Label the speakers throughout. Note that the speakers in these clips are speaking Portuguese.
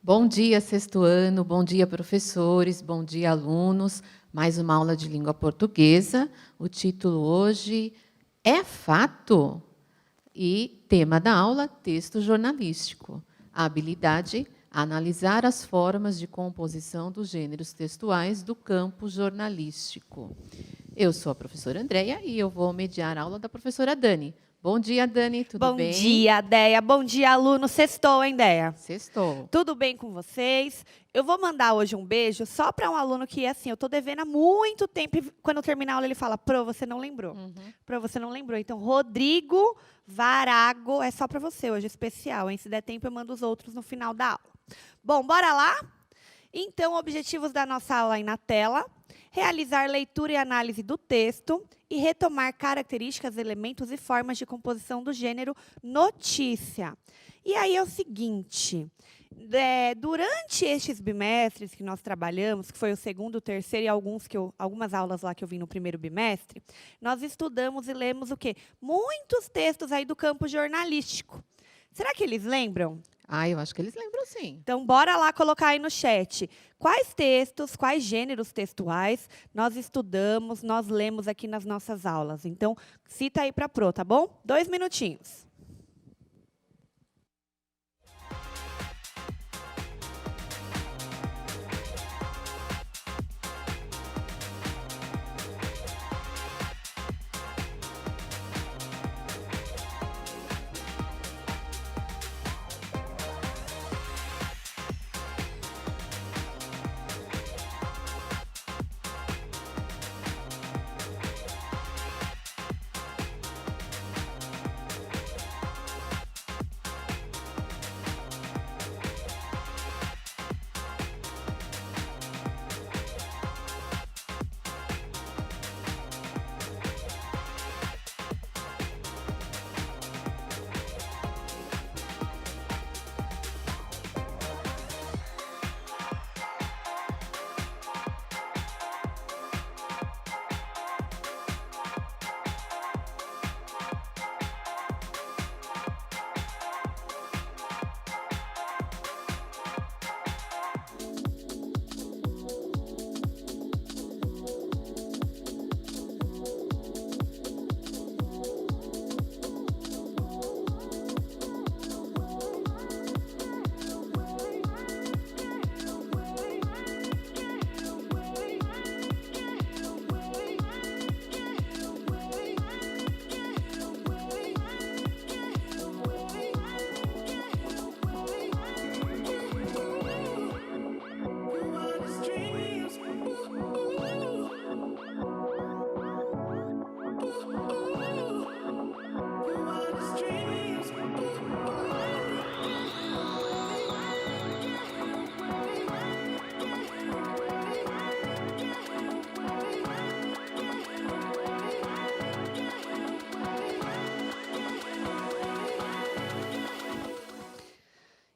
Speaker 1: Bom dia, sexto ano, bom dia, professores, bom dia, alunos. Mais uma aula de língua portuguesa. O título hoje é fato? E tema da aula, texto jornalístico. A habilidade, analisar as formas de composição dos gêneros textuais do campo jornalístico. Eu sou a professora Andréia e eu vou mediar a aula da professora Dani. Bom dia, Dani, tudo bem?
Speaker 2: Bom dia, Déia. Bom dia, aluno. Sextou, hein, Déia?
Speaker 1: Sextou.
Speaker 2: Tudo bem com vocês? Eu vou mandar hoje um beijo só para um aluno que, assim, eu estou devendo há muito tempo. E quando eu terminar a aula, ele fala, Pro, você não lembrou. Pro, você não lembrou. Então, Rodrigo Varago, é só para você hoje, especial, hein? Se der tempo, eu mando os outros no final da aula. Bom, bora lá? Então, objetivos da nossa aula aí na tela. Realizar leitura e análise do texto e retomar características, elementos e formas de composição do gênero notícia. E aí é o seguinte, durante estes bimestres que nós trabalhamos, que foi o segundo, o terceiro e algumas aulas lá que eu vi no primeiro bimestre, nós estudamos e lemos o quê? Muitos textos aí do campo jornalístico. Será que eles lembram?
Speaker 1: Eu acho que eles lembram, sim.
Speaker 2: Então, bora lá colocar aí no chat. Quais textos, quais gêneros textuais nós estudamos, nós lemos aqui nas nossas aulas? Então, cita aí para a Pro, tá bom? 2 minutinhos.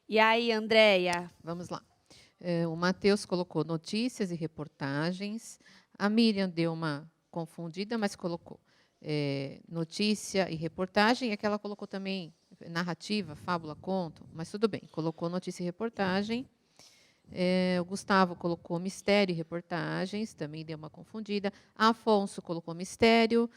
Speaker 2: E aí, Andréia?
Speaker 1: Vamos lá. O Matheus colocou notícias e reportagens. A Miriam deu uma confundida, mas colocou notícia e reportagem. É que ela colocou também narrativa, fábula, conto, mas tudo bem. Colocou notícia e reportagem. O Gustavo colocou mistério e reportagens, também deu uma confundida. Afonso colocou mistério,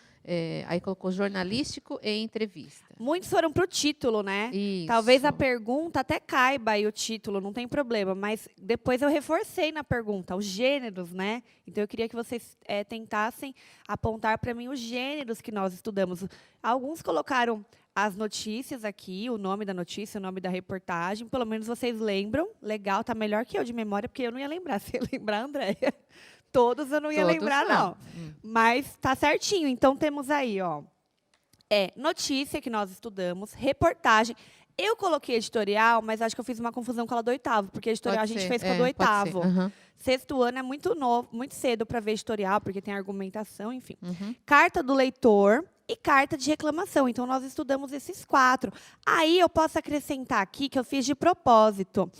Speaker 1: aí colocou jornalístico e entrevista.
Speaker 2: Muitos foram para o título, né?
Speaker 1: Isso.
Speaker 2: Talvez a pergunta até caiba aí o título, não tem problema, mas depois eu reforcei na pergunta, os gêneros, né? Então, eu queria que vocês tentassem apontar para mim os gêneros que nós estudamos. Alguns colocaram as notícias aqui, o nome da notícia, o nome da reportagem, pelo menos vocês lembram. Legal, tá melhor que eu de memória, porque eu não ia lembrar. Se ia lembrar, Andréia. Todos eu não ia lembrar, não. Mas tá certinho. Então, temos aí, ó, notícia que nós estudamos, reportagem. Eu coloquei editorial, mas acho que eu fiz uma confusão com a do oitavo, porque editorial a gente fez com a do oitavo. Sexto ano é muito novo, muito cedo para ver editorial, porque tem argumentação, enfim. Carta do leitor e carta de reclamação. Então, nós estudamos esses 4. Aí, eu posso acrescentar aqui, que eu fiz de propósito,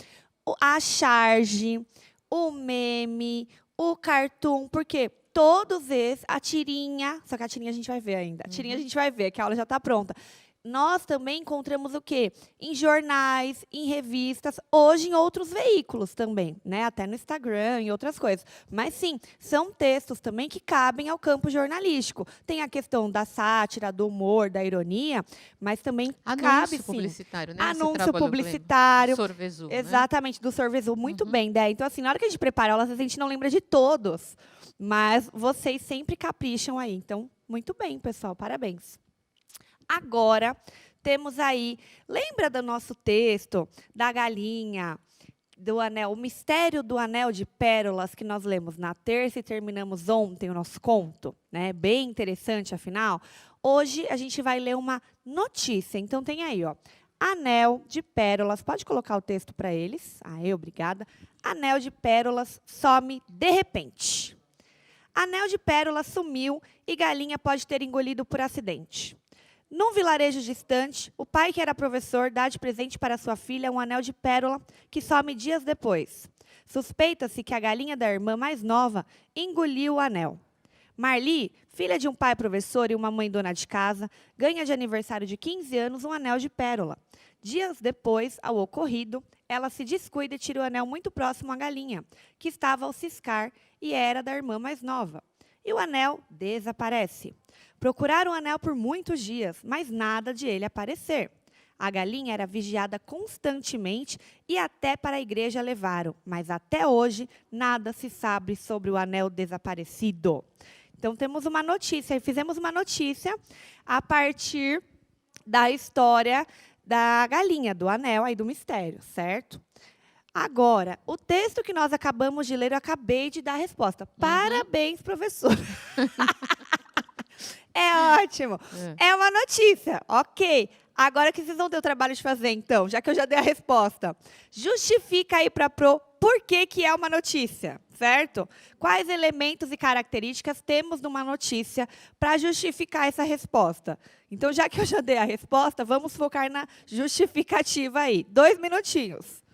Speaker 2: a charge, o meme, o cartoon, porque todos esses, a tirinha, só que a tirinha a gente vai ver ainda. A tirinha a gente vai ver, que a aula já está pronta. nós também encontramos o quê? Em jornais, em revistas, hoje em outros veículos também, né? Até no Instagram e outras coisas. Mas, sim, são textos também que cabem ao campo jornalístico. Tem a questão da sátira, do humor, da ironia, mas também cabe, sim.
Speaker 1: Publicitário, né?
Speaker 2: Anúncio publicitário.
Speaker 1: Sorvesu,
Speaker 2: exatamente, do Sorvesu. Muito
Speaker 1: Uhum.
Speaker 2: bem, Dé. Então, assim, na hora que a gente prepara aulas, a gente não lembra de todos. Mas vocês sempre capricham aí. Então, muito bem, pessoal. Parabéns. Agora, temos aí, lembra do nosso texto, da galinha, do anel, o mistério do anel de pérolas que nós lemos na terça e terminamos ontem o nosso conto, né? Bem interessante, afinal. Hoje, a gente vai ler uma notícia. Então, tem aí, ó. Anel de pérolas. Pode colocar o texto para eles. Aê, obrigada. Anel de pérolas some de repente. Anel de pérolas sumiu e galinha pode ter engolido por acidente. Num vilarejo distante, o pai, que era professor, dá de presente para sua filha um anel de pérola que some dias depois. Suspeita-se que a galinha da irmã mais nova engoliu o anel. Marli, filha de um pai professor e uma mãe dona de casa, ganha de aniversário de 15 anos um anel de pérola. Dias depois, ao ocorrido, ela se descuida e tira o anel muito próximo à galinha, que estava ao ciscar e era da irmã mais nova. E o anel desaparece. Procuraram o anel por muitos dias, mas nada de ele aparecer. A galinha era vigiada constantemente e até para a igreja levaram, mas até hoje nada se sabe sobre o anel desaparecido. Então, temos uma notícia, e fizemos uma notícia a partir da história da galinha, do anel, aí do mistério, certo? Agora, o texto que nós acabamos de ler, eu acabei de dar a resposta. Parabéns, professor. É ótimo. É uma notícia, ok. Agora que vocês vão ter o trabalho de fazer, então, já que eu já dei a resposta. Justifica aí para a Pro por que é uma notícia, certo? Quais elementos e características temos numa notícia para justificar essa resposta? Então, já que eu já dei a resposta, vamos focar na justificativa aí. 2 minutinhos.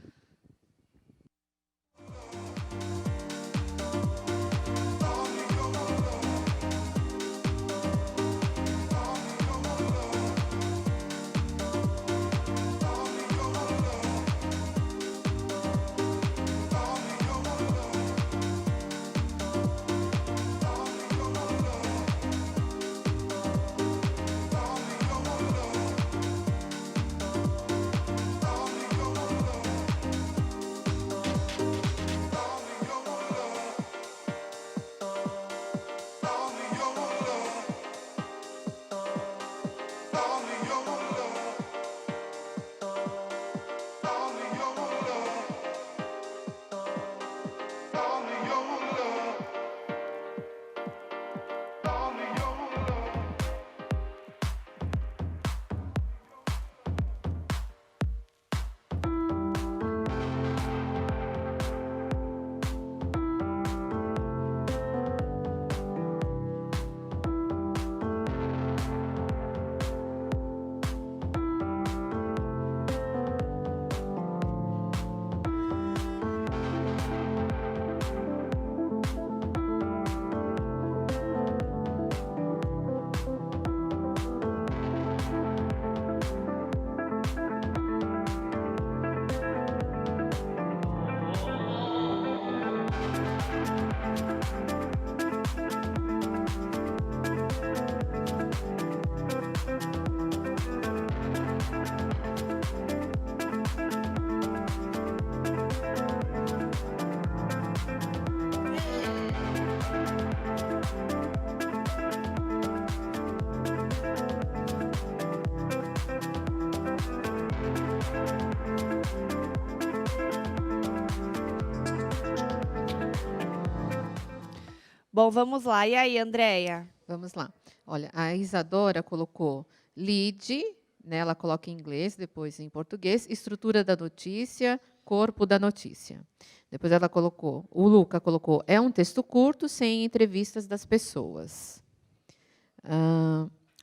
Speaker 2: Bom, vamos lá. E aí, Andréia?
Speaker 1: Vamos lá. Olha, a Isadora colocou lead, né, ela coloca em inglês, depois em português, estrutura da notícia, corpo da notícia. Depois ela colocou, o Luca colocou, é um texto curto, sem entrevistas das pessoas.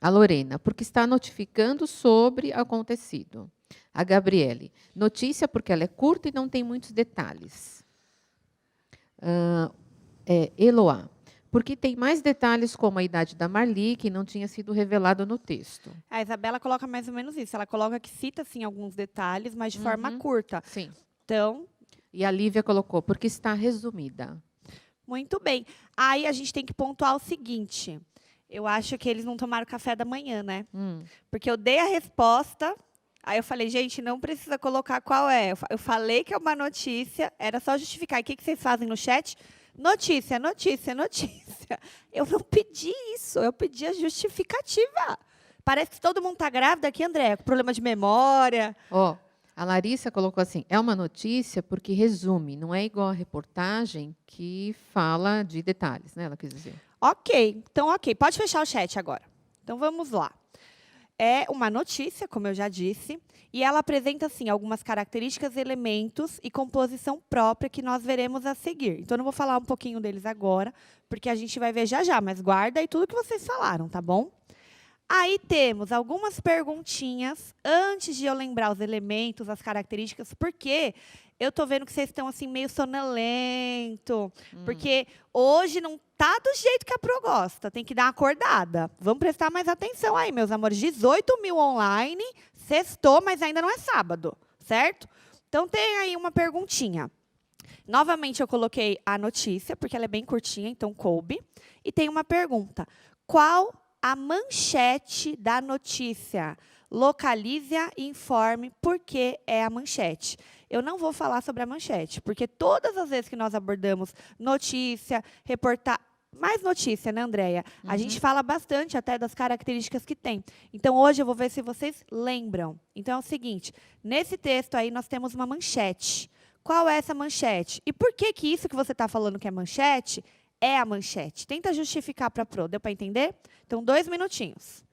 Speaker 1: A Lorena, porque está notificando sobre acontecido. A Gabriele, notícia porque ela é curta e não tem muitos detalhes. Eloá, Porque tem mais detalhes, como a idade da Marli, que não tinha sido revelado no texto.
Speaker 2: A Isabela coloca mais ou menos isso. Ela coloca que cita, sim, alguns detalhes, mas de forma curta.
Speaker 1: Sim.
Speaker 2: Então,
Speaker 1: E a Lívia colocou, porque está resumida.
Speaker 2: muito bem. Aí a gente tem que pontuar o seguinte. Eu acho que eles não tomaram café da manhã, né? Porque eu dei a resposta, aí eu falei, gente, não precisa colocar qual é. Eu falei que é uma notícia, era só justificar. E o que vocês fazem no chat? Notícia, notícia, notícia. Eu não pedi isso, eu pedi a justificativa. Parece que todo mundo está grávida aqui, André, com problema de memória.
Speaker 1: Ó, a Larissa colocou assim, é uma notícia porque resume, não é igual a reportagem que fala de detalhes, né? Ela quis dizer.
Speaker 2: Ok, então ok. Pode fechar o chat agora. Então vamos lá. É uma notícia, como eu já disse, e ela apresenta, assim, algumas características, elementos e composição própria que nós veremos a seguir. Então, eu não vou falar um pouquinho deles agora, porque a gente vai ver já já, mas guarda aí tudo que vocês falaram, tá bom? Aí temos algumas perguntinhas, antes de eu lembrar os elementos, as características, porque eu estou vendo que vocês estão assim meio sonolento, porque hoje não tá do jeito que a Pro gosta, tem que dar uma acordada. Vamos prestar mais atenção aí, meus amores. 18 mil online, sextou, mas ainda não é sábado, certo? Então, tem aí uma perguntinha. Novamente, eu coloquei a notícia, porque ela é bem curtinha, então coube. E tem uma pergunta. Qual a manchete da notícia? Localize-a e informe por que é a manchete. Eu não vou falar sobre a manchete, porque todas as vezes que nós abordamos notícia, reportagem, mais notícia, né, Andréia? A gente fala bastante até das características que tem. Então, hoje eu vou ver se vocês lembram. Então, é o seguinte, nesse texto aí nós temos uma manchete. Qual é essa manchete? E por que isso que você está falando que é manchete é a manchete? Tenta justificar para a Pro. Deu para entender? Então, 2 minutinhos.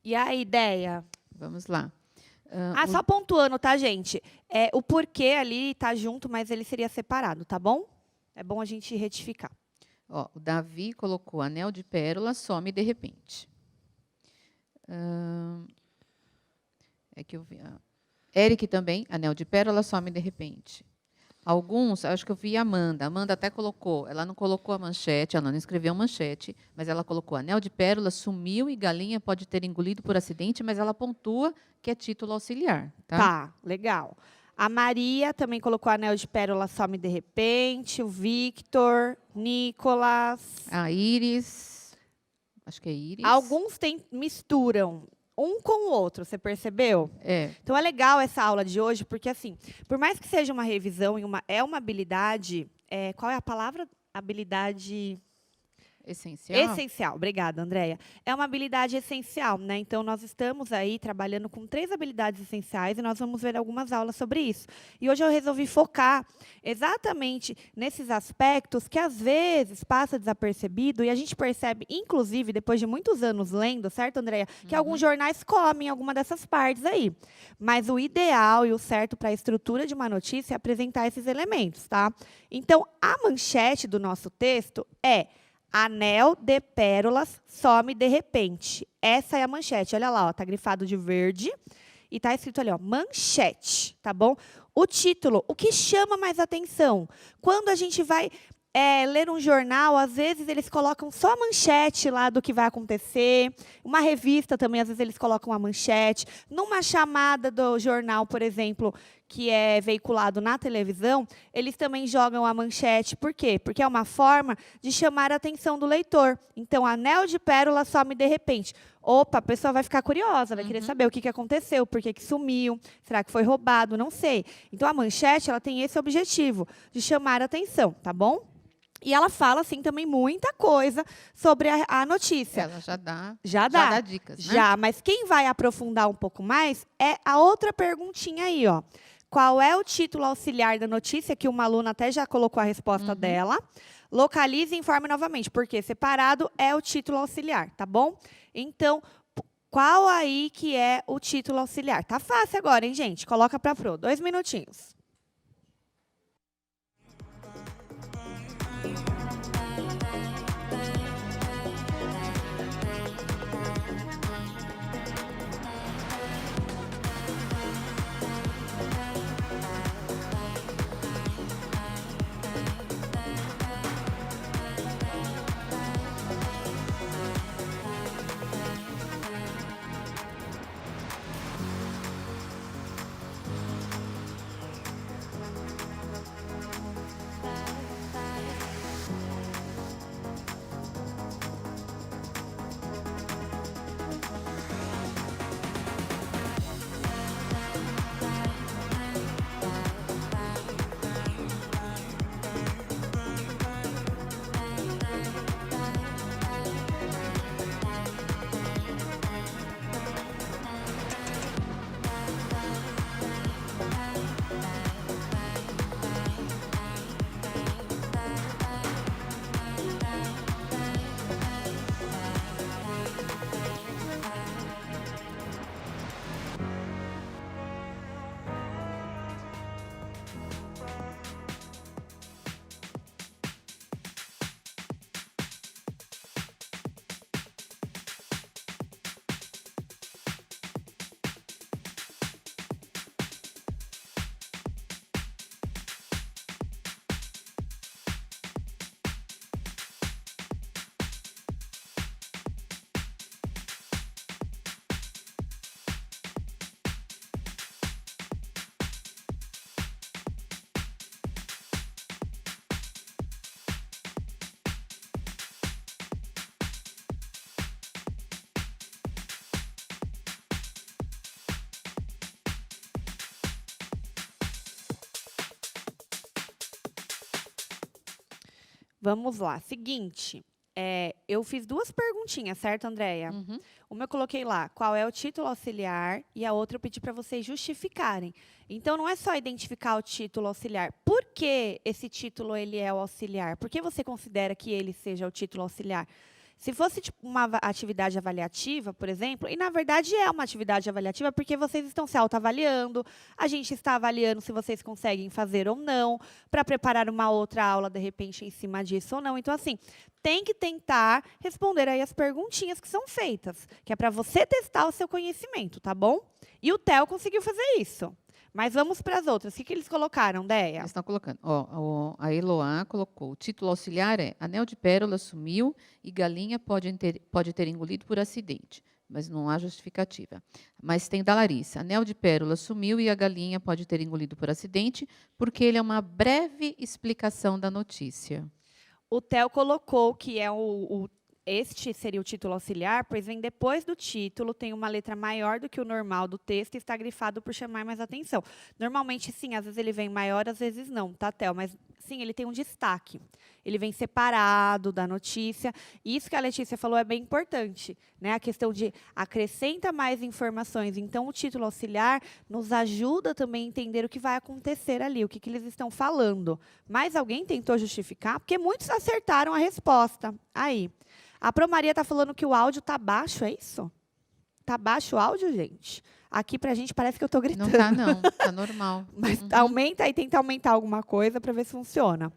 Speaker 2: E a ideia?
Speaker 1: Vamos lá.
Speaker 2: Só pontuando, tá, gente? O porquê ali está junto, mas ele seria separado, tá bom? É bom a gente retificar.
Speaker 1: Ó, o Davi colocou anel de pérola, some de repente. É que eu vi. Eric também, anel de pérola, some de repente. Alguns, acho que eu vi a Amanda. A Amanda até colocou, ela não colocou a manchete, ela não escreveu manchete, mas ela colocou anel de pérola, sumiu e galinha pode ter engolido por acidente, mas ela pontua que é título auxiliar.
Speaker 2: Tá, legal. A Maria também colocou anel de pérola, some de repente. O Victor, Nicolas.
Speaker 1: A Iris, acho que é Iris.
Speaker 2: Alguns misturam um com o outro, você percebeu?
Speaker 1: É.
Speaker 2: Então, é legal essa aula de hoje, porque, assim, por mais que seja uma revisão, é uma habilidade... qual é a palavra? Habilidade...
Speaker 1: Essencial?
Speaker 2: Essencial. Obrigada, Andréia. É uma habilidade essencial, né? Então, nós estamos aí trabalhando com 3 habilidades essenciais e nós vamos ver algumas aulas sobre isso. E hoje eu resolvi focar exatamente nesses aspectos que, às vezes, passa desapercebido e a gente percebe, inclusive, depois de muitos anos lendo, certo, Andréia? Que alguns jornais comem alguma dessas partes aí. Mas o ideal e o certo para a estrutura de uma notícia é apresentar esses elementos, tá? Então, a manchete do nosso texto é: anel de pérolas some de repente. Essa é a manchete. Olha lá, ó, tá grifado de verde e tá escrito ali, ó, manchete, tá bom? O título, o que chama mais atenção? Quando a gente vai ler um jornal, às vezes eles colocam só a manchete lá do que vai acontecer. Uma revista também, às vezes eles colocam a manchete. Numa chamada do jornal, por exemplo, que é veiculado na televisão, eles também jogam a manchete. Por quê? Porque é uma forma de chamar a atenção do leitor. Então, anel de pérola some de repente. Opa, a pessoa vai ficar curiosa, vai querer saber o que aconteceu, por que sumiu, será que foi roubado, não sei. Então, a manchete ela tem esse objetivo, de chamar a atenção, tá bom? E ela fala, assim, também muita coisa sobre a notícia.
Speaker 1: Ela já dá dicas, né?
Speaker 2: Já, mas quem vai aprofundar um pouco mais é a outra perguntinha aí, ó. Qual é o título auxiliar da notícia, que uma aluna até já colocou a resposta dela. Localize e informe novamente, porque separado é o título auxiliar, tá bom? Então, qual aí que é o título auxiliar? Tá fácil agora, hein, gente? Coloca para Pro, 2 minutinhos. Vamos lá. Seguinte, eu fiz 2 perguntinhas, certo, Andréia? Uma eu coloquei lá, qual é o título auxiliar, e a outra eu pedi para vocês justificarem. Então, não é só identificar o título auxiliar. Por que esse título ele é o auxiliar? Por que você considera que ele seja o título auxiliar? Se fosse tipo, uma atividade avaliativa, por exemplo, e na verdade é uma atividade avaliativa porque vocês estão se autoavaliando, a gente está avaliando se vocês conseguem fazer ou não, para preparar uma outra aula, de repente, em cima disso ou não. Então, assim, tem que tentar responder aí as perguntinhas que são feitas, que é para você testar o seu conhecimento, tá bom? E o Theo conseguiu fazer isso. Mas vamos para as outras. O que eles colocaram, Deia?
Speaker 1: Eles estão colocando. A Eloá colocou. O título auxiliar é Anel de Pérola sumiu e galinha pode ter engolido por acidente. Mas não há justificativa. Mas tem da Larissa. Anel de Pérola sumiu e a galinha pode ter engolido por acidente, porque ele é uma breve explicação da notícia.
Speaker 2: O Theo colocou que é este seria o título auxiliar, pois vem depois do título, tem uma letra maior do que o normal do texto e está grifado por chamar mais atenção. Normalmente, sim, às vezes ele vem maior, às vezes não, tá, Théo? Mas, sim, ele tem um destaque. Ele vem separado da notícia. Isso que a Letícia falou é bem importante, né? A questão de acrescenta mais informações. Então, o título auxiliar nos ajuda também a entender o que vai acontecer ali, o que eles estão falando. Mas alguém tentou justificar? Porque muitos acertaram a resposta. Aí. A Pro Maria está falando que o áudio está baixo, é isso? Está baixo o áudio, gente? Aqui para a gente parece que eu estou gritando.
Speaker 1: Não está, não. Está normal.
Speaker 2: Mas aumenta aí, tenta aumentar alguma coisa para ver se funciona.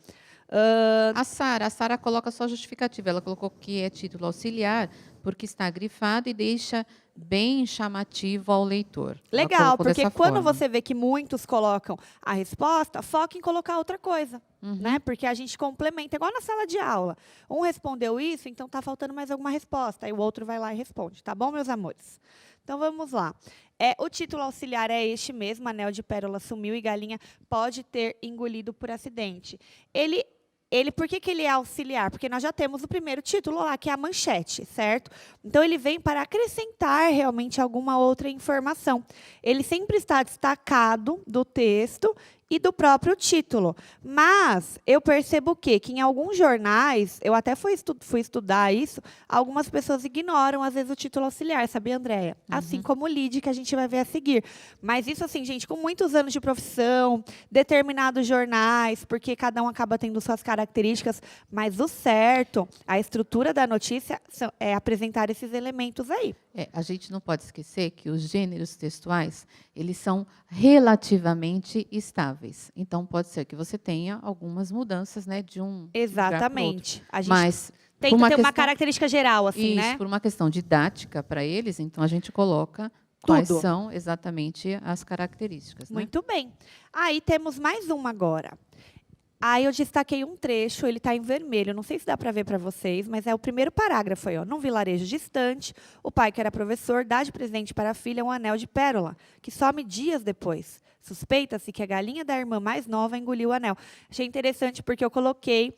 Speaker 1: A Sara coloca só justificativa. Ela colocou que é título auxiliar porque está grifado e deixa bem chamativo ao leitor.
Speaker 2: Legal, porque quando você vê que muitos colocam a resposta, foca em colocar outra coisa, né? Porque a gente complementa, igual na sala de aula. Um respondeu isso, então está faltando mais alguma resposta. Aí o outro vai lá e responde, tá bom, meus amores? Então, vamos lá. O título auxiliar é este mesmo, anel de pérola sumiu e galinha pode ter engolido por acidente. Por que ele é auxiliar? Porque nós já temos o primeiro título lá, que é a manchete, certo? Então, ele vem para acrescentar realmente alguma outra informação. Ele sempre está destacado do texto e do próprio título. Mas eu percebo que em alguns jornais, eu até fui estudar isso, algumas pessoas ignoram, às vezes, o título auxiliar, sabia, Andréia? Assim como o lead, que a gente vai ver a seguir. Mas isso, assim, gente, com muitos anos de profissão, determinados jornais, porque cada um acaba tendo suas características, mas o certo, a estrutura da notícia, é apresentar esses elementos aí.
Speaker 1: A gente não pode esquecer que os gêneros textuais, eles são relativamente estáveis. Então, pode ser que você tenha algumas mudanças, né, de um
Speaker 2: Exatamente.
Speaker 1: A gente mas
Speaker 2: tem que ter uma característica geral, assim,
Speaker 1: isso,
Speaker 2: né?
Speaker 1: Por uma questão didática para eles, então a gente coloca quais são exatamente as características. Né?
Speaker 2: Muito bem. Aí temos mais uma agora. Aí eu destaquei um trecho, ele está em vermelho, não sei se dá para ver para vocês, mas é o primeiro parágrafo aí, ó. Num vilarejo distante, o pai, que era professor, dá de presente para a filha um anel de pérola, que some dias depois. Suspeita-se que a galinha da irmã mais nova engoliu o anel. Achei interessante porque eu coloquei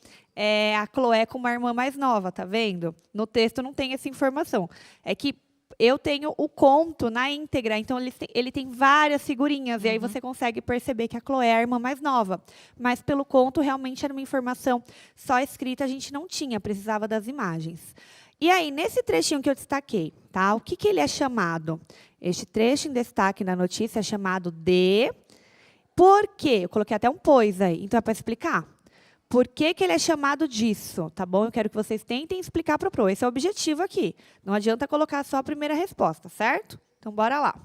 Speaker 2: a Chloé como a irmã mais nova, tá vendo? No texto não tem essa informação. É que eu tenho o conto na íntegra, então ele tem várias figurinhas, e aí você consegue perceber que a Chloé é a irmã mais nova. Mas pelo conto, realmente era uma informação só escrita, a gente não tinha, precisava das imagens. E aí, nesse trechinho que eu destaquei, tá? O que ele é chamado? Este trecho em destaque na notícia é chamado de... Por quê? Eu coloquei até um pois aí, então é para explicar. Por que ele é chamado disso? Tá bom? Eu quero que vocês tentem explicar para o Pro. Esse é o objetivo aqui. Não adianta colocar só a primeira resposta, certo? Então, bora lá.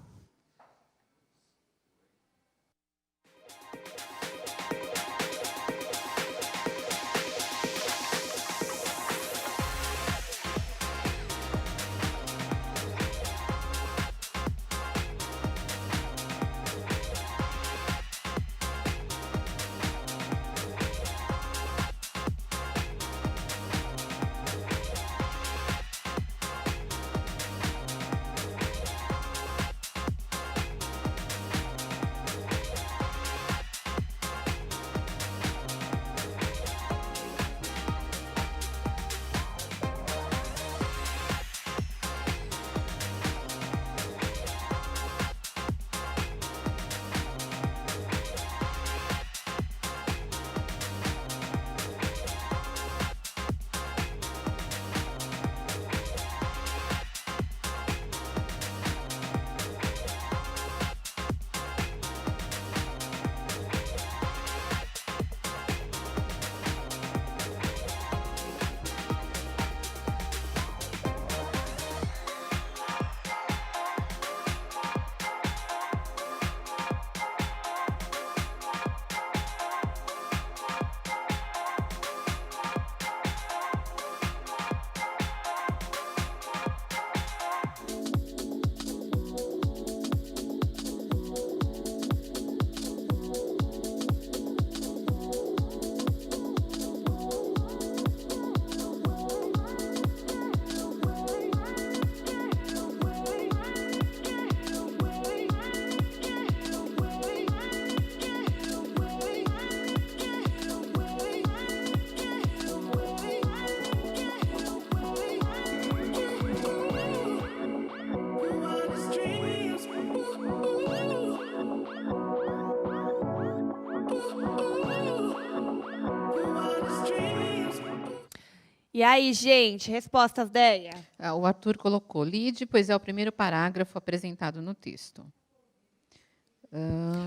Speaker 2: E aí, gente, respostas, Déia?
Speaker 1: O Arthur colocou lide, pois é o primeiro parágrafo apresentado no texto.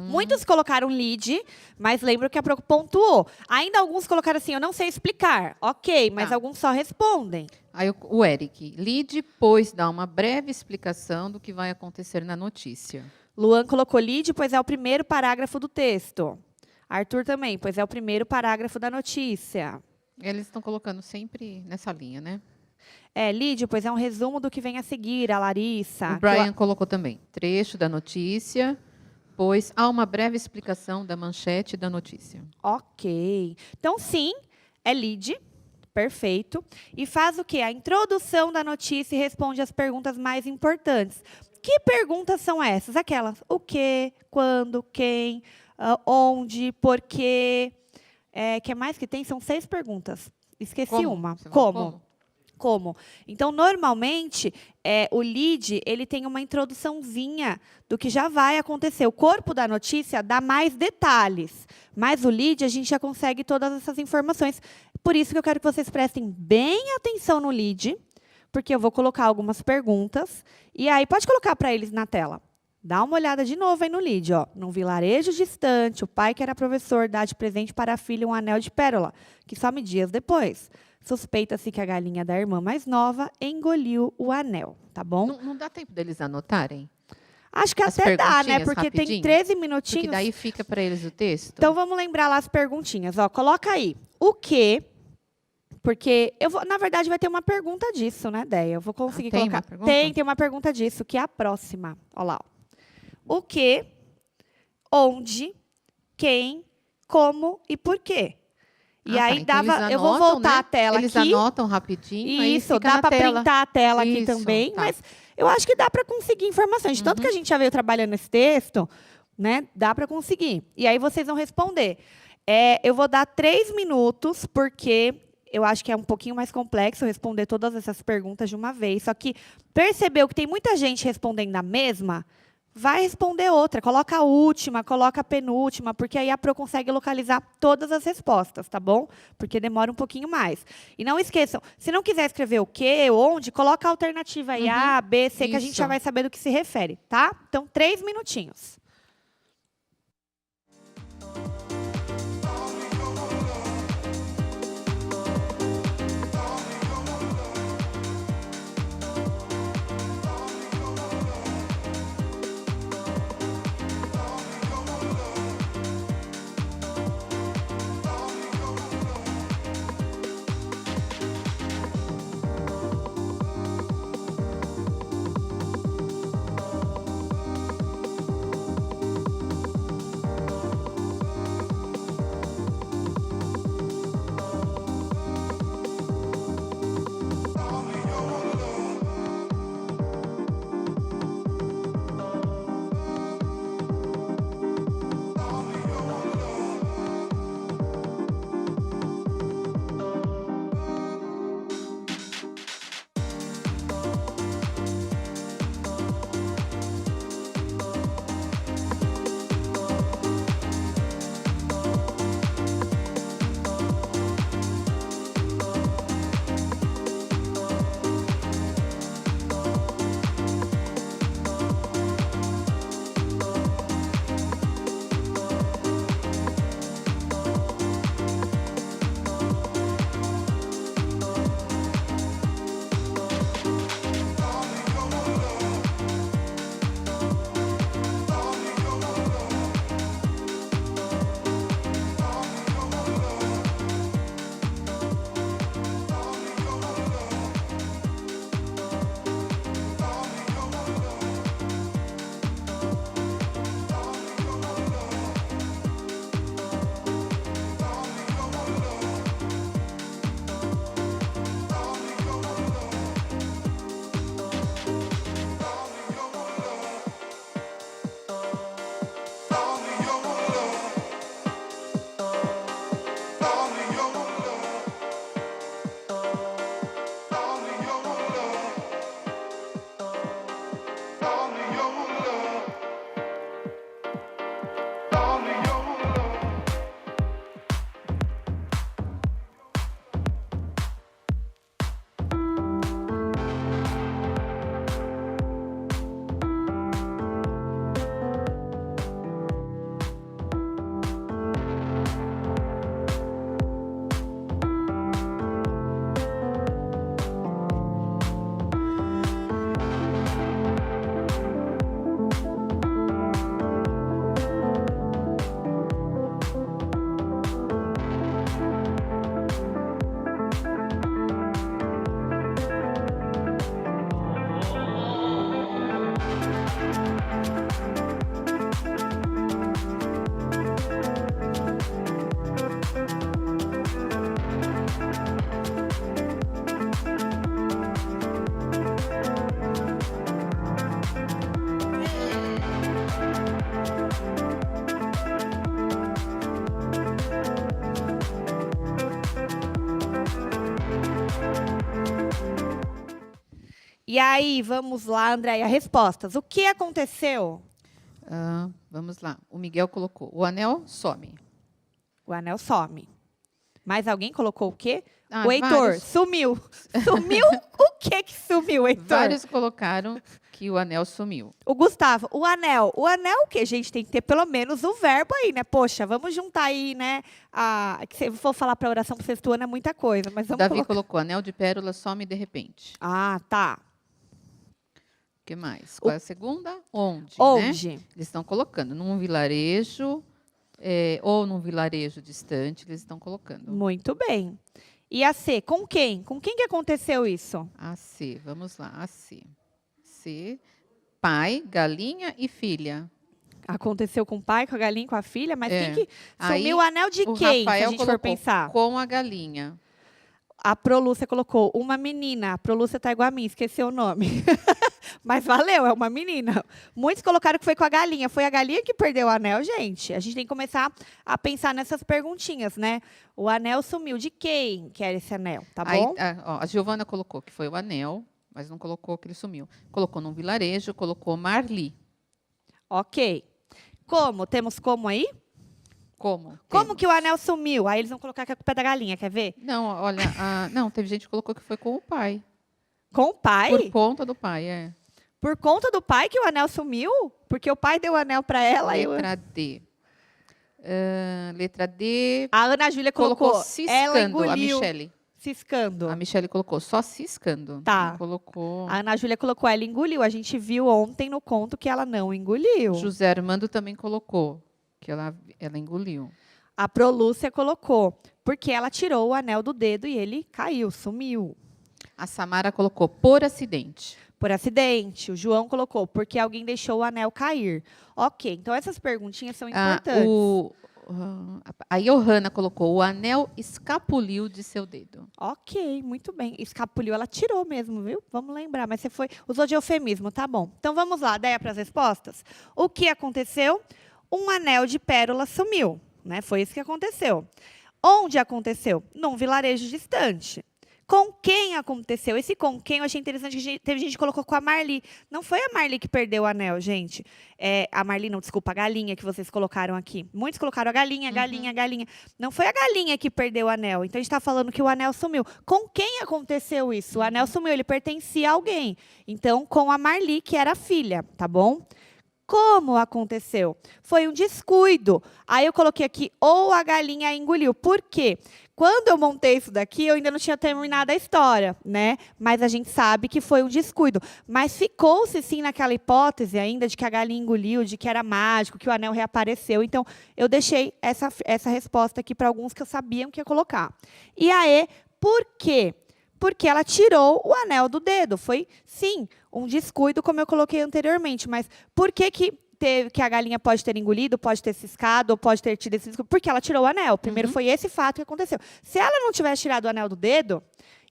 Speaker 2: Muitos colocaram lead, mas lembro que a Pro pontuou. Ainda alguns colocaram assim, eu não sei explicar. Ok, mas
Speaker 1: Tá.
Speaker 2: alguns só respondem.
Speaker 1: Aí o Eric, lide, pois dá uma breve explicação do que vai acontecer na notícia.
Speaker 2: Luan colocou lead, pois é o primeiro parágrafo do texto. Arthur também, pois é o primeiro parágrafo da notícia.
Speaker 1: Eles estão colocando sempre nessa linha, né?
Speaker 2: Lead, pois é um resumo do que vem a seguir, a Larissa.
Speaker 1: O Brian colocou também trecho da notícia, pois há uma breve explicação da manchete da notícia.
Speaker 2: Ok. Então, sim, é lead. Perfeito. E faz o quê? A introdução da notícia e responde as perguntas mais importantes. Que perguntas são essas? Aquelas: o quê, quando, quem, onde, por quê. Que mais que tem? São 6 perguntas. Esqueci
Speaker 1: Como?
Speaker 2: uma.
Speaker 1: Você falou
Speaker 2: Como? Como? Então, normalmente, o lead ele tem uma introduçãozinha do que já vai acontecer. O corpo da notícia dá mais detalhes, mas o lead a gente já consegue todas essas informações. Por isso que eu quero que vocês prestem bem atenção no lead, porque eu vou colocar algumas perguntas. E aí, pode colocar para eles na tela. Dá uma olhada de novo aí no lead. Ó. Num vilarejo distante, o pai, que era professor, dá de presente para a filha um anel de pérola, que some dias depois. Suspeita-se que a galinha da irmã mais nova engoliu o anel, tá bom?
Speaker 1: Não dá tempo deles anotarem?
Speaker 2: Acho que
Speaker 1: as
Speaker 2: até dá, né?
Speaker 1: perguntinhas
Speaker 2: Porque tem
Speaker 1: rapidinho?
Speaker 2: 13
Speaker 1: Porque
Speaker 2: minutinhos.
Speaker 1: daí fica para eles o texto?
Speaker 2: Então, vamos lembrar lá as perguntinhas. Ó, coloca aí. O quê? Porque, na verdade, vai ter uma pergunta disso, né, Déia? Eu vou conseguir
Speaker 1: tem
Speaker 2: colocar.
Speaker 1: uma pergunta?
Speaker 2: Tem uma pergunta disso, que é a próxima. Olha lá. Ó. O quê? Onde? Quem? Como e por quê? E aí,
Speaker 1: então
Speaker 2: dava.
Speaker 1: eles
Speaker 2: Eu vou
Speaker 1: anotam,
Speaker 2: voltar
Speaker 1: né?
Speaker 2: a tela
Speaker 1: Eles
Speaker 2: aqui.
Speaker 1: anotam rapidinho, aí
Speaker 2: Isso,
Speaker 1: fica
Speaker 2: dá
Speaker 1: na
Speaker 2: para
Speaker 1: tela.
Speaker 2: printar a tela aqui
Speaker 1: Isso,
Speaker 2: também,
Speaker 1: tá.
Speaker 2: mas eu acho que dá para conseguir informações. De tanto que a gente já veio trabalhando esse texto, né? Dá para conseguir. E aí vocês vão responder. Eu vou dar 3 minutos, porque eu acho que é um pouquinho mais complexo responder todas essas perguntas de uma vez. Só que percebeu que tem muita gente respondendo a mesma? Vai responder outra. Coloca a última, coloca a penúltima, porque aí a Pro consegue localizar todas as respostas, tá bom? Porque demora um pouquinho mais. E não esqueçam, se não quiser escrever o quê, onde, coloca a alternativa aí, A, B, C, que a gente já
Speaker 1: Isso.
Speaker 2: vai saber do que se refere, tá? Então, 3 minutinhos. E aí, vamos lá, Andréia, respostas. O que aconteceu?
Speaker 1: Vamos lá. O Miguel colocou: o anel some.
Speaker 2: O anel some. Mais alguém colocou o quê?
Speaker 1: Ah,
Speaker 2: O Heitor
Speaker 1: vários.
Speaker 2: sumiu. Sumiu? O que sumiu, Heitor?
Speaker 1: Vários colocaram que o anel sumiu.
Speaker 2: O Gustavo, o anel. O anel o quê? Gente, tem que ter pelo menos o verbo aí, né? Poxa, vamos juntar aí, né? Que se eu for falar para oração para sexto ano é muita coisa, mas
Speaker 1: O
Speaker 2: vamos
Speaker 1: Davi
Speaker 2: colocar.
Speaker 1: colocou: anel de pérola some de repente.
Speaker 2: Ah, tá.
Speaker 1: O que mais? Qual é a segunda? Onde? Né?
Speaker 2: Onde?
Speaker 1: Eles estão colocando num vilarejo ou num vilarejo distante, eles estão colocando.
Speaker 2: Muito bem. E a C, com quem? Com quem que aconteceu isso?
Speaker 1: A C, vamos lá, a C. C, pai, galinha e filha.
Speaker 2: Aconteceu com o pai, com a galinha, com a filha, mas
Speaker 1: É.
Speaker 2: quem que
Speaker 1: Aí,
Speaker 2: sumiu o anel de
Speaker 1: O
Speaker 2: quem, se a
Speaker 1: Rafael
Speaker 2: gente for
Speaker 1: colocou
Speaker 2: pensar?
Speaker 1: com a galinha.
Speaker 2: A Prolúcia colocou uma menina. A Prolúcia tá igual a mim, esqueceu o nome. Mas valeu, é uma menina. Muitos colocaram que foi com a galinha. Foi a galinha que perdeu o anel, gente. A gente tem que começar a pensar nessas perguntinhas, né? O anel sumiu. De quem que era esse anel? Tá
Speaker 1: Aí,
Speaker 2: bom?
Speaker 1: a Giovana colocou que foi o anel, mas não colocou que ele sumiu. Colocou num vilarejo, colocou Marli.
Speaker 2: Ok. Como? Temos como aí?
Speaker 1: Como?
Speaker 2: Como que o anel sumiu? Aí eles vão colocar que é culpa da galinha, quer ver?
Speaker 1: Não, olha, não, teve gente que colocou que foi com o pai.
Speaker 2: Com o pai?
Speaker 1: Por conta do pai, é.
Speaker 2: Por conta do pai que o anel sumiu? Porque o pai deu o anel para ela.
Speaker 1: Letra D. Letra D.
Speaker 2: A Ana Júlia colocou, ela
Speaker 1: ciscando,
Speaker 2: engoliu.
Speaker 1: a Michele.
Speaker 2: Ciscando.
Speaker 1: A Michele colocou só ciscando.
Speaker 2: Tá.
Speaker 1: Não colocou.
Speaker 2: A Ana Júlia colocou, ela engoliu. A gente viu ontem no conto que ela não engoliu.
Speaker 1: José Armando também colocou que ela engoliu.
Speaker 2: A Prolúcia colocou, porque ela tirou o anel do dedo e ele caiu, sumiu.
Speaker 1: A Samara colocou por acidente.
Speaker 2: Por acidente. O João colocou, porque alguém deixou o anel cair. Ok, então essas perguntinhas são importantes.
Speaker 1: A Johanna colocou: o anel escapuliu de seu dedo.
Speaker 2: Ok, muito bem. Escapuliu, ela tirou mesmo, viu? Vamos lembrar, mas você usou de eufemismo, tá bom. Então vamos lá, ideia para as respostas? O que aconteceu? Um anel de pérola sumiu, né? Foi isso que aconteceu. Onde aconteceu? Num vilarejo distante. Com quem aconteceu? Esse com quem eu achei interessante, que teve gente que colocou com a Marli. Não foi a Marli que perdeu o anel, gente. A Marli, não, desculpa, a galinha que vocês colocaram aqui. Muitos colocaram a galinha, galinha, galinha. Não foi a galinha que perdeu o anel. Então, a gente está falando que o anel sumiu. Com quem aconteceu isso? O anel sumiu, ele pertencia a alguém. Então, com a Marli, que era a filha, tá bom? Como aconteceu? Foi um descuido. Aí eu coloquei aqui, ou a galinha engoliu. Por quê? Quando eu montei isso daqui, eu ainda não tinha terminado a história, né? Mas a gente sabe que foi um descuido. Mas ficou-se, sim, naquela hipótese ainda de que a galinha engoliu, de que era mágico, que o anel reapareceu. Então, eu deixei essa resposta aqui para alguns que eu sabia que ia colocar. E aí, por quê? Porque ela tirou o anel do dedo. Foi, sim, um descuido, como eu coloquei anteriormente. Mas por que a galinha pode ter engolido, pode ter ciscado, ou pode ter tido esse descuido? Porque ela tirou o anel. Primeiro foi esse fato que aconteceu. Se ela não tivesse tirado o anel do dedo,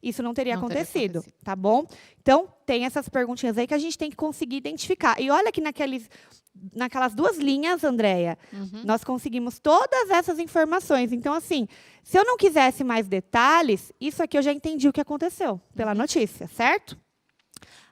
Speaker 2: isso não teria acontecido, tá bom? Então, tem essas perguntinhas aí que a gente tem que conseguir identificar. E olha que naquelas duas linhas, Andréia, nós conseguimos todas essas informações. Então, assim, se eu não quisesse mais detalhes, isso aqui eu já entendi o que aconteceu pela notícia, certo?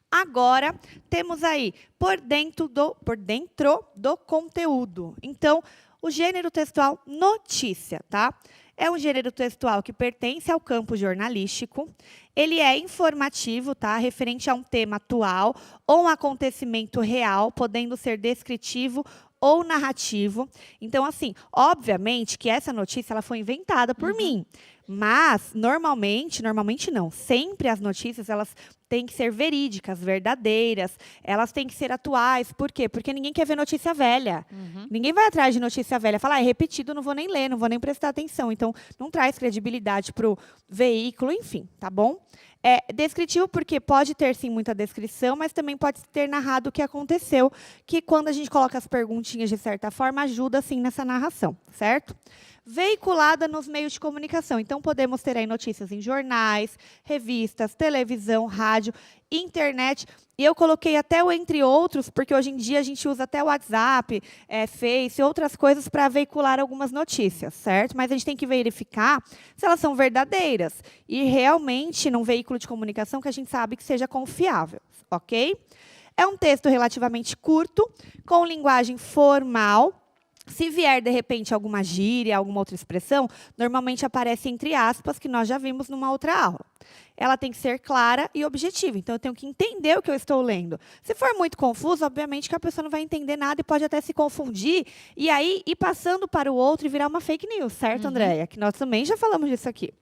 Speaker 2: Agora, temos aí por dentro do conteúdo. Então, o gênero textual notícia, tá? É um gênero textual que pertence ao campo jornalístico. Ele é informativo, tá? Referente a um tema atual ou um acontecimento real, podendo ser descritivo ou narrativo. Então, assim, obviamente que essa notícia ela foi inventada por mim. Mas, normalmente não, sempre as notícias elas têm que ser verídicas, verdadeiras, elas têm que ser atuais. Por quê? Porque ninguém quer ver notícia velha. Ninguém vai atrás de notícia velha. Fala, é repetido, não vou nem ler, não vou nem prestar atenção. Então, não traz credibilidade para o veículo, enfim, tá bom? É descritivo porque pode ter, sim, muita descrição, mas também pode ter narrado o que aconteceu, que quando a gente coloca as perguntinhas, de certa forma, ajuda, sim, nessa narração, certo? Veiculada nos meios de comunicação. Então, podemos ter aí notícias em jornais, revistas, televisão, rádio internet. E eu coloquei até o entre outros, porque hoje em dia a gente usa até o WhatsApp, Face, outras coisas para veicular algumas notícias, certo? Mas a gente tem que verificar se elas são verdadeiras. E realmente num veículo de comunicação que a gente sabe que seja confiável, ok? É um texto relativamente curto, com linguagem formal. Se vier, de repente, alguma gíria, alguma outra expressão, normalmente aparece entre aspas, que nós já vimos numa outra aula. Ela tem que ser clara e objetiva, então eu tenho que entender o que eu estou lendo. Se for muito confuso, obviamente que a pessoa não vai entender nada e pode até se confundir, e aí ir passando para o outro e virar uma fake news, certo, Andréia? Que nós também já falamos disso aqui.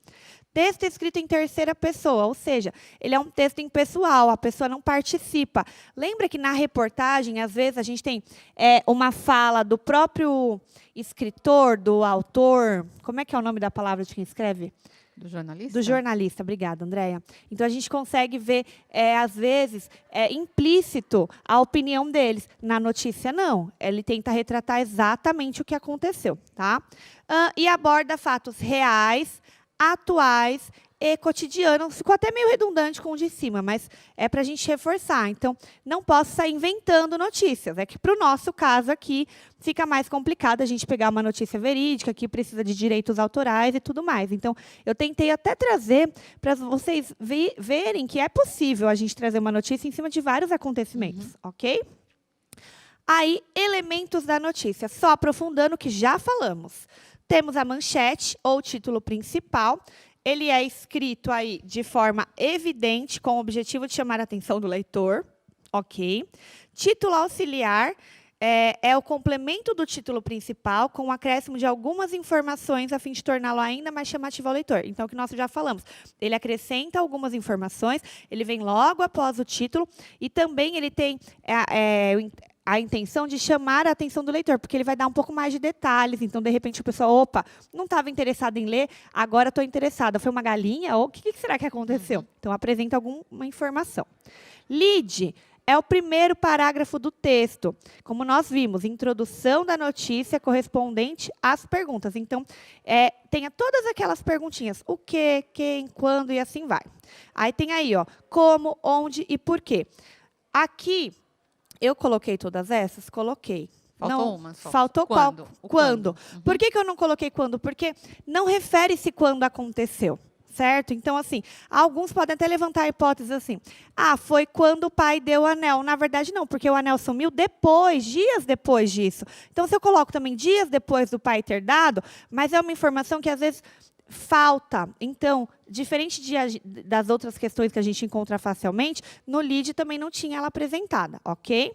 Speaker 2: Texto escrito em terceira pessoa, ou seja, ele é um texto impessoal, a pessoa não participa. Lembra que na reportagem, às vezes, a gente tem uma fala do próprio escritor, do autor, como é que é o nome da palavra de quem escreve?
Speaker 1: Do jornalista?
Speaker 2: Do jornalista, obrigada, Andréia. Então, a gente consegue ver, às vezes, implícito a opinião deles. Na notícia, não. Ele tenta retratar exatamente o que aconteceu. Tá? E aborda fatos reais, atuais e cotidianos. Ficou até meio redundante com o de cima, mas é para a gente reforçar. Então, não posso sair inventando notícias. É que, para o nosso caso aqui, fica mais complicado a gente pegar uma notícia verídica, que precisa de direitos autorais e tudo mais. Então, eu tentei até trazer para vocês verem que é possível a gente trazer uma notícia em cima de vários acontecimentos, ok? Aí, elementos da notícia. Só aprofundando o que já falamos. Temos a manchete, ou título principal. Ele é escrito aí de forma evidente, com o objetivo de chamar a atenção do leitor. Ok. Título auxiliar é o complemento do título principal, com o acréscimo de algumas informações, a fim de torná-lo ainda mais chamativo ao leitor. Então, o que nós já falamos, ele acrescenta algumas informações, ele vem logo após o título, e também ele tem a intenção de chamar a atenção do leitor, porque ele vai dar um pouco mais de detalhes. Então, de repente, a pessoa, opa, não estava interessada em ler, agora estou interessada. Foi uma galinha? Ou o que será que aconteceu? Então, apresenta alguma informação. Lead é o primeiro parágrafo do texto. Como nós vimos, introdução da notícia correspondente às perguntas. Então, tenha todas aquelas perguntinhas. O que, quem, quando e assim vai. Aí tem aí, ó, como, onde e por quê. Aqui, eu coloquei todas essas? Coloquei.
Speaker 1: Faltou
Speaker 2: não,
Speaker 1: uma só.
Speaker 2: Faltou
Speaker 1: quando?
Speaker 2: Quando? Por que eu não coloquei quando? Porque não refere-se quando aconteceu, certo? Então, assim, alguns podem até levantar a hipótese assim, foi quando o pai deu o anel. Na verdade, não, porque o anel sumiu depois, dias depois disso. Então, se eu coloco também dias depois do pai ter dado, mas é uma informação que, às vezes, falta. Então, diferente das outras questões que a gente encontra facilmente, no lead também não tinha ela apresentada, ok?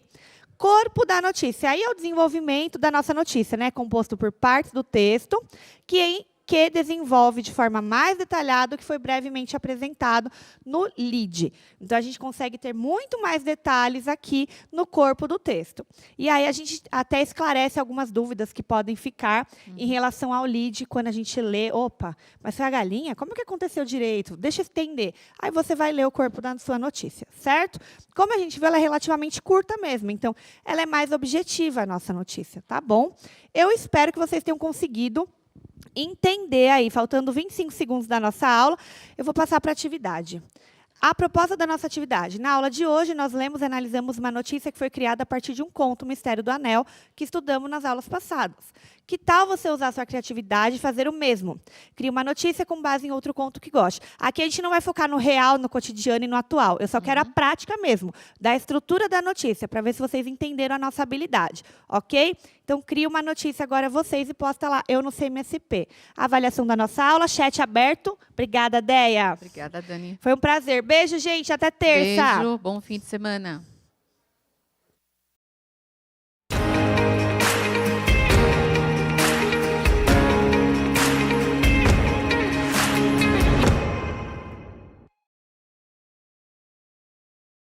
Speaker 2: Corpo da notícia. Aí é o desenvolvimento da nossa notícia, né? Composto por partes do texto, que desenvolve de forma mais detalhada o que foi brevemente apresentado no lead. Então, a gente consegue ter muito mais detalhes aqui no corpo do texto. E aí, a gente até esclarece algumas dúvidas que podem ficar em relação ao lead, quando a gente lê, opa, mas foi a galinha? Como que aconteceu direito? Deixa eu entender. Aí, você vai ler o corpo da sua notícia, certo? Como a gente viu, ela é relativamente curta mesmo. Então, ela é mais objetiva, a nossa notícia, tá bom? Eu espero que vocês tenham conseguido entender aí, faltando 25 segundos da nossa aula, eu vou passar para a atividade. A proposta da nossa atividade. Na aula de hoje, nós lemos e analisamos uma notícia que foi criada a partir de um conto, o Mistério do Anel, que estudamos nas aulas passadas. Que tal você usar a sua criatividade e fazer o mesmo? Crie uma notícia com base em outro conto que goste. Aqui a gente não vai focar no real, no cotidiano e no atual. Eu só quero a prática mesmo, da estrutura da notícia, para ver se vocês entenderam a nossa habilidade. Ok? Então, crie uma notícia agora vocês e posta lá, eu no CMSP. A avaliação da nossa aula, chat aberto. Obrigada, Deia.
Speaker 1: Obrigada, Dani.
Speaker 2: Foi um prazer. Beijo, gente. Até terça.
Speaker 1: Beijo, bom fim de semana.